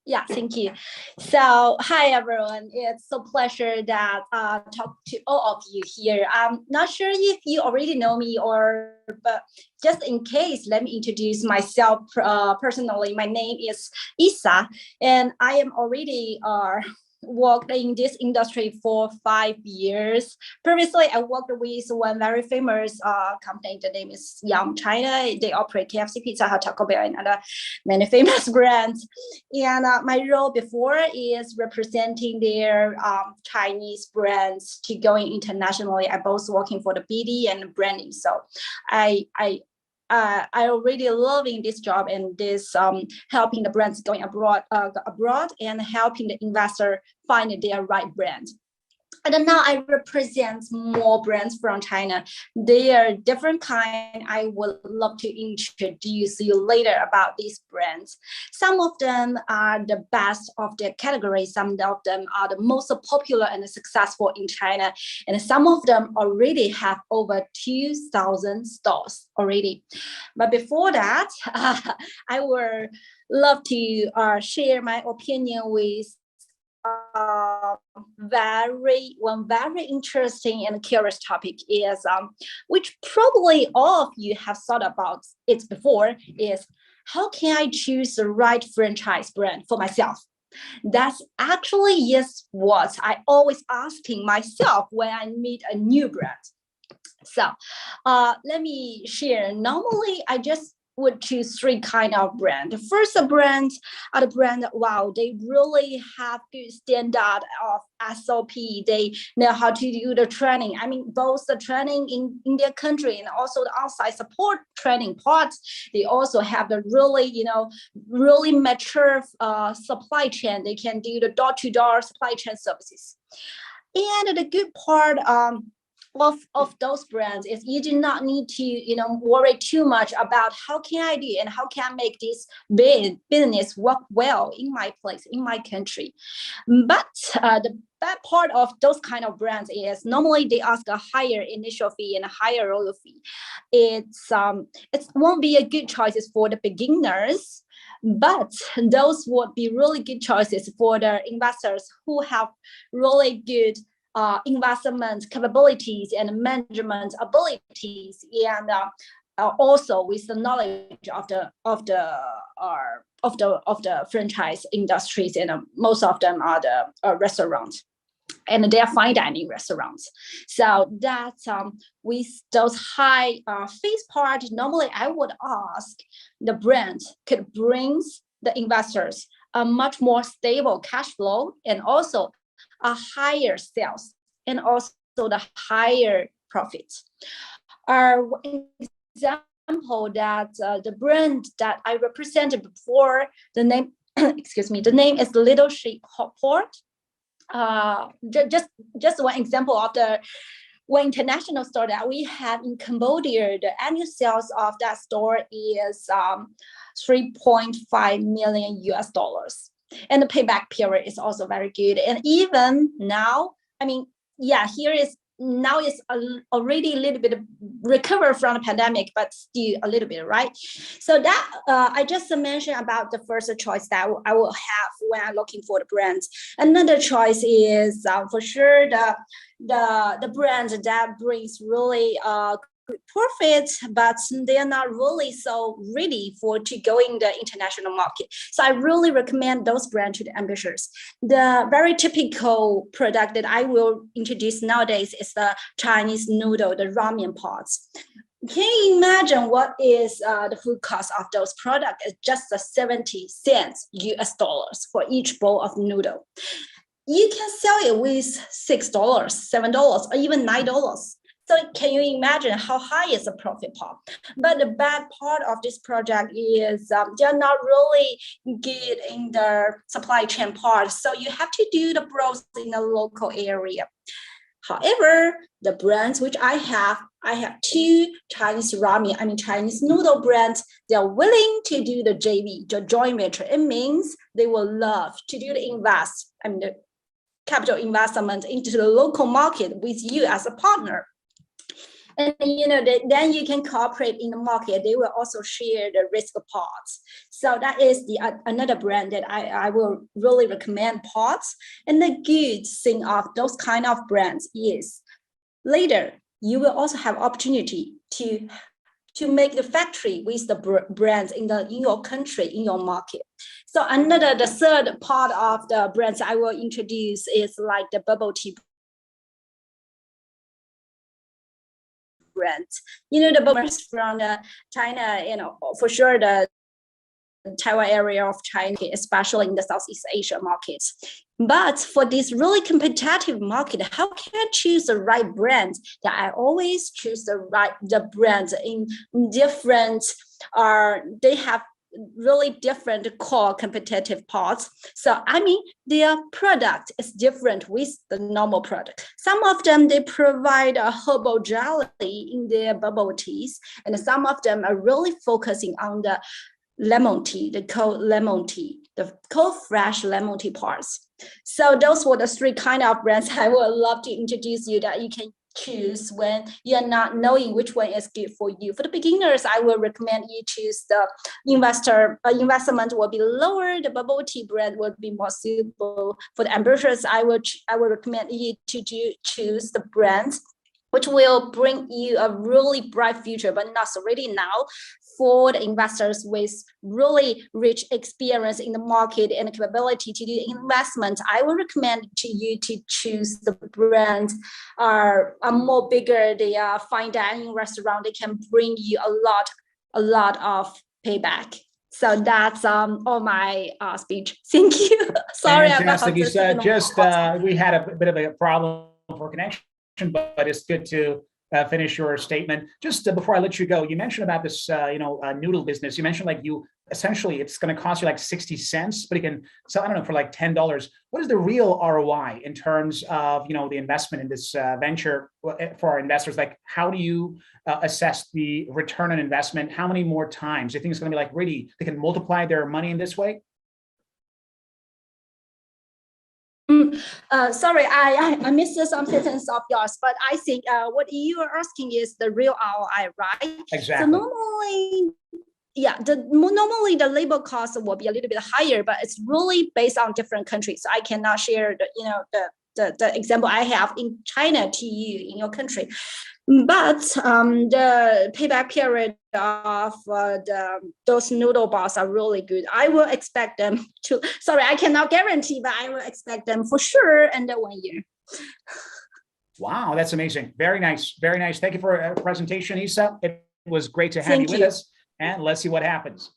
Yeah, thank you. So, hi everyone. It's a pleasure that talk to all of you here. I'm not sure if you already know me, but just in case, let me introduce myself personally. My name is Isa, and I am already worked in this industry for 5 years. Previously, I worked with one very famous company. The name is Jiang, China. They operate KFC, Pizza Hut, Taco Bell, and other many famous brands. And my role before is representing their Chinese brands to going internationally. I both working for the BD and branding. So I already loving this job and this helping the brands going abroad and helping the investor find their right brand. And now I represent more brands from China. They are different kind. I would love to introduce you later about these brands. Some of them are the best of their category. Some of them are the most popular and successful in China. And some of them already have over 2,000 stores already. But before that, I would love to share my opinion with very interesting and curious topic is which probably all of you have thought about it before, is how can I choose the right franchise brand for myself? That's actually is what I always asking myself when I meet a new brand. So let me share. Normally I just would choose three kind of brand. The first brand are the brand, wow, they really have good standard of SOP. They know how to do the training. I mean, both the training in their country and also the outside support training parts. They also have the really mature supply chain. They can do the door-to-door supply chain services. And the good part of those brands is you do not need to worry too much about how can I do and how can I make this business work well in my place, in my country. But the bad part of those kind of brands is normally they ask a higher initial fee and a higher royalty fee. It won't be a good choices for the beginners, but those would be really good choices for the investors who have really good investment capabilities and management abilities, and also with the knowledge of the franchise industries, and most of them are the restaurants, and they are fine dining restaurants. So that's with those high fees part, normally I would ask the brand could bring the investors a much more stable cash flow and also a higher sales and also the higher profits. Example that the brand that I represented before, the name excuse me, the name is Little Sheep Port. Just one example of the one international store that we have in Cambodia. The annual sales of that store is 3.5 million US dollars. And the payback period is also very good. And even now, I mean, yeah, here is now it's already a little bit recovered from the pandemic, but still a little bit, right? So that I just mentioned about the first choice that I will have when I'm looking for the brands. Another choice is for sure the brand that brings really profit, but they're not really so ready to go in the international market. So I really recommend those brands to the ambitious. The very typical product that I will introduce nowadays is the Chinese noodle, the ramen pots. Can you imagine what is the food cost of those products? It's just 70 cents US dollars for each bowl of noodle. You can sell it with $6, $7, or even $9. So can you imagine how high is the profit part? But the bad part of this project is they're not really good in the supply chain part. So you have to do the browse in the local area. However, the brands which I have two Chinese Chinese noodle brands. They're willing to do the JV, the joint venture. It means they will love to do the capital investment into the local market with you as a partner. And then you can cooperate in the market. They will also share the risk parts. So that is the another brand that I will really recommend parts. And the good thing of those kind of brands is later you will also have opportunity to make the factory with the brands in your country, in your market. So the third part of the brands I will introduce is like the bubble tea brands. The bubbles from China, for sure the Taiwan area of China, especially in the Southeast Asia markets. But for this really competitive market, how can I choose the right brand? That I always choose the brands in different, they have really different core competitive parts. So their product is different with the normal product. Some of them, they provide a herbal jelly in their bubble teas, and some of them are really focusing on the lemon tea, the cold lemon tea, the cold fresh lemon tea parts. So those were the three kind of brands I would love to introduce you that you can choose when you're not knowing which one is good for you. For the beginners, I will recommend you choose the investment will be lower. The bubble tea brand will be more suitable. For the ambitious, I will recommend you to choose the brands which will bring you a really bright future, but not already now. For the investors with really rich experience in the market and capability to do investment, I will recommend to you to choose the brands are more bigger. They are fine dining restaurant. They can bring you a lot of payback. So that's all my speech. Thank you. Sorry Fantastic. about this. We had a bit of a problem for connection, but it's good to finish your statement. Just before I let you go, you mentioned about this, noodle business. You mentioned like essentially it's going to cost you like 60 cents, but you can sell, I don't know, for like $10. What is the real ROI in terms of, the investment in this venture for our investors? Like, how do you assess the return on investment? How many more times do you think it's going to be like really, they can multiply their money in this way? Sorry, I missed some sentence of yours, but I think what you are asking is the real ROI, right? Exactly. So normally the labor cost will be a little bit higher, but it's really based on different countries. So I cannot share the example I have in China to you in your country. But the payback period of those noodle bars are really good. I will expect them to, sorry, I cannot guarantee, but I will expect them for sure under 1 year. Wow, that's amazing. Very nice. Very nice. Thank you for a presentation, Isa. It was great to have you with us, and let's see what happens.